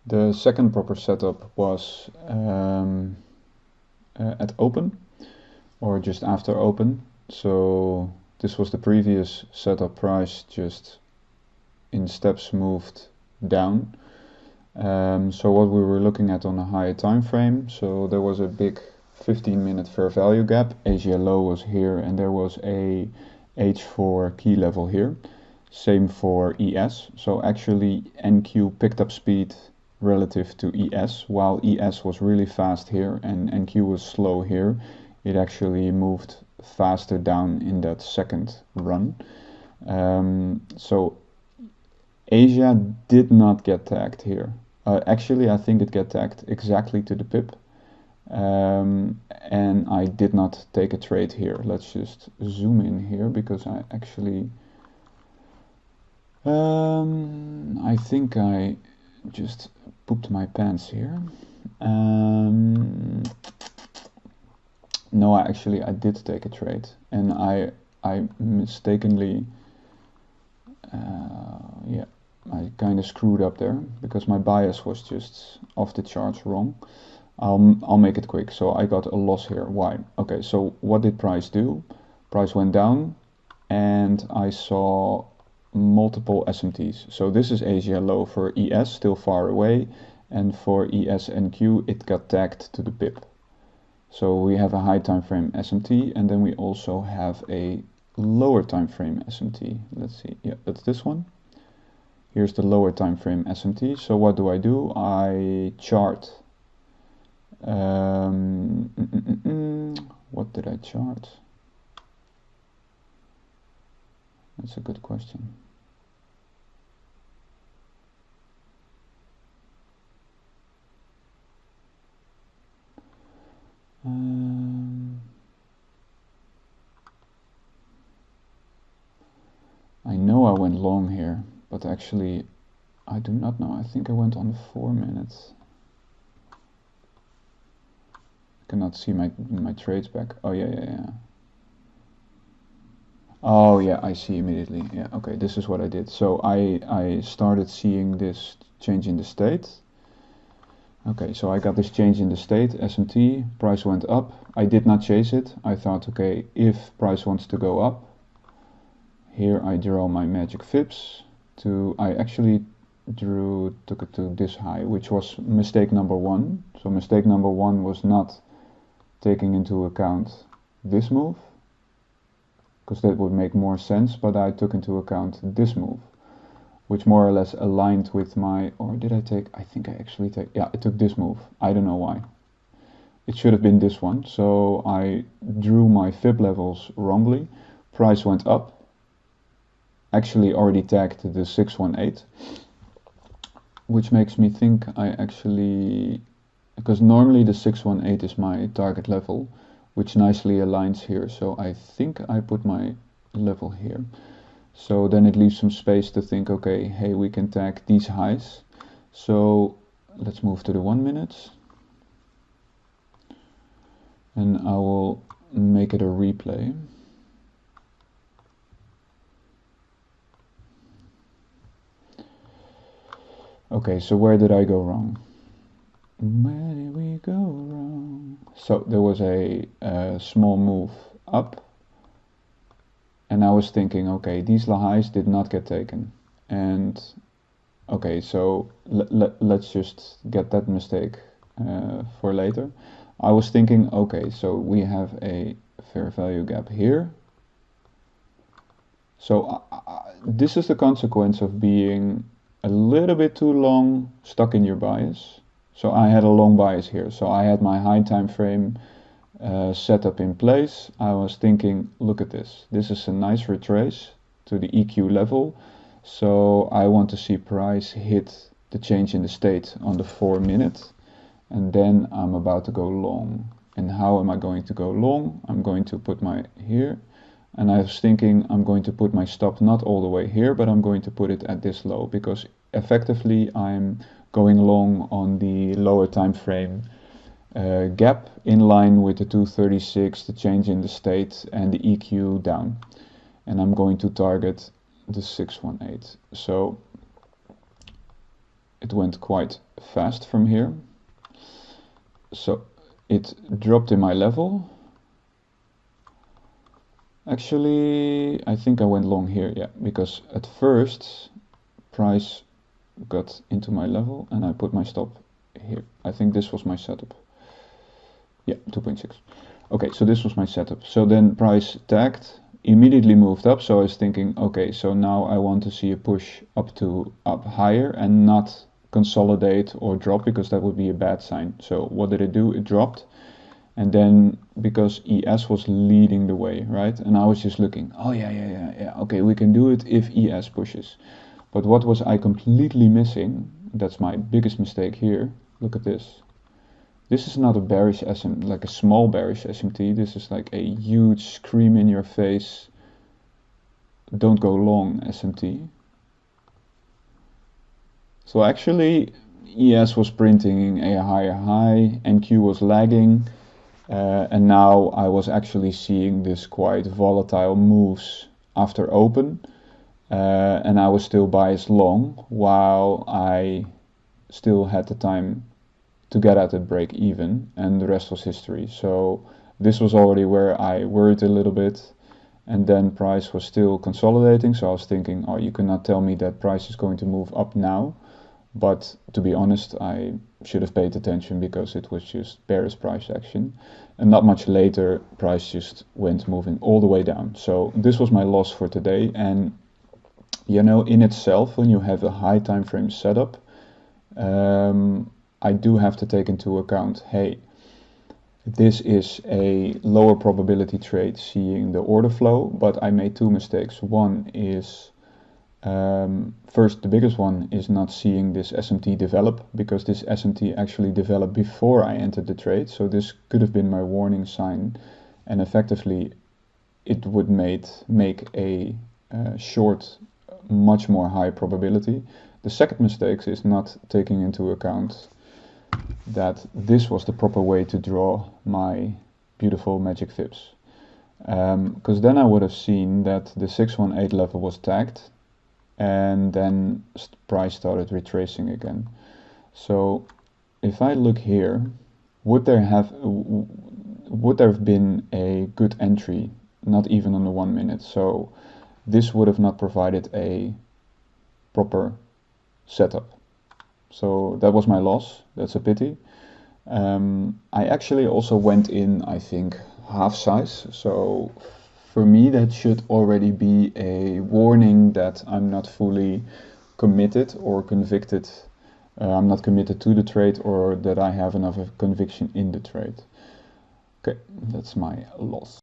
The second proper setup was at open, or just after open. So this was the previous setup, price just in steps moved down. So what we were looking at on a higher time frame, so there was a big 15-minute fair value gap. Asia low was here, and there was a H4 key level here. Same for ES. So actually NQ picked up speed relative to ES, while ES was really fast here and NQ was slow here. It actually moved faster down in that second run. So Asia did not get tagged here. Actually, I think it got tagged exactly to the pip. And I did not take a trade here. Let's just zoom in here because I actually I think I just pooped my pants here. No, I did take a trade, and I mistakenly yeah, I kind of screwed up there because my bias was just off the charts wrong. I'll make it quick. So I got a loss here. Why? Okay, so what did price do? Price went down and I saw multiple SMTs. So this is Asia low for ES, still far away, and for ES NQ it got tagged to the pip. So we have a high time frame SMT, and then we also have a lower time frame SMT. Let's see, yeah, that's this one. Here's the lower time frame SMT. So what do? I chart. What did I chart? That's a good question. I know I went long here, but actually I do not know. I think I went on 4 minutes. I cannot see my trades back. Oh yeah. Oh yeah, I see immediately. Yeah, okay, this is what I did. So I started seeing this change in the state. Okay, so I got this change in the state, SMT, price went up. I did not chase it. I thought, okay, if price wants to go up, here I draw my magic fibs to, I actually took it to this high, which was mistake number one. So mistake number one was not taking into account this move, because that would make more sense, but I took into account this move, which more or less aligned with my, or did I take, I think I actually take, yeah, I took this move. I don't know why. It should have been this one. So I drew my fib levels wrongly. Price went up. Actually already tagged the 618, which makes me think I actually, because normally the 618 is my target level, which nicely aligns here. So I think I put my level here. So then it leaves some space to think, okay, hey, we can tag these highs. So let's move to the 1 minute. And I will make it a replay. Okay, so where did I go wrong? Where did we go wrong? So there was a small move up. And I was thinking, okay, these highs did not get taken. And okay, so let's just get that mistake for later. I was thinking, okay, so we have a fair value gap here. So this is the consequence of being a little bit too long stuck in your bias. So I had a long bias here. So I had my high time frame setup in place. I was thinking, look at this. This is a nice retrace to the EQ level. So I want to see price hit the change in the state on the 4 minute. And then I'm about to go long. And how am I going to go long? I'm going to put my here. And I was thinking I'm going to put my stop not all the way here, but I'm going to put it at this low, because effectively I'm going long on the lower time frame gap in line with the 236, the change in the state, and the EQ down. And I'm going to target the 618. So it went quite fast from here. So it dropped in my level. Actually, I think I went long here, yeah, because at first price got into my level and I put my stop here. I think this was my setup. Yeah, 2.6. Okay, so this was my setup. So then price tagged, immediately moved up. So I was thinking, okay, so now I want to see a push up higher and not consolidate or drop, because that would be a bad sign. So what did it do? It dropped. And then because ES was leading the way, right? And I was just looking, oh yeah, okay, we can do it if ES pushes. But what was I completely missing? That's my biggest mistake here. Look at this. This is not a bearish SM, like a small bearish SMT. This is like a huge scream in your face, don't go long SMT. So actually ES was printing a higher high, MNQ was lagging, and now I was actually seeing this quite volatile moves after open, and I was still biased long while I still had the time to get at the break even, and the rest was history. So this was already where I worried a little bit, and then price was still consolidating. So I was thinking, oh, you cannot tell me that price is going to move up now. But to be honest, I should have paid attention because it was just bearish price action, and not much later price just went moving all the way down. So this was my loss for today. And you know, in itself, when you have a high time frame setup, I do have to take into account, hey, this is a lower probability trade seeing the order flow, but I made two mistakes. One is, first, the biggest one is not seeing this SMT develop, because this SMT actually developed before I entered the trade. So this could have been my warning sign, and effectively it would make a short much more high probability. The second mistake is not taking into account that this was the proper way to draw my beautiful magic fibs, because then I would have seen that the 618 level was tagged, and then price started retracing again. So if I look here, would there have been a good entry? Not even on the 1 minute. So this would have not provided a proper setup. So that was my loss. That's a pity. I actually also went in, I think, half size. So for me, that should already be a warning that I'm not fully committed or convicted. I'm not committed to the trade, or that I have enough of conviction in the trade. Okay, that's my loss.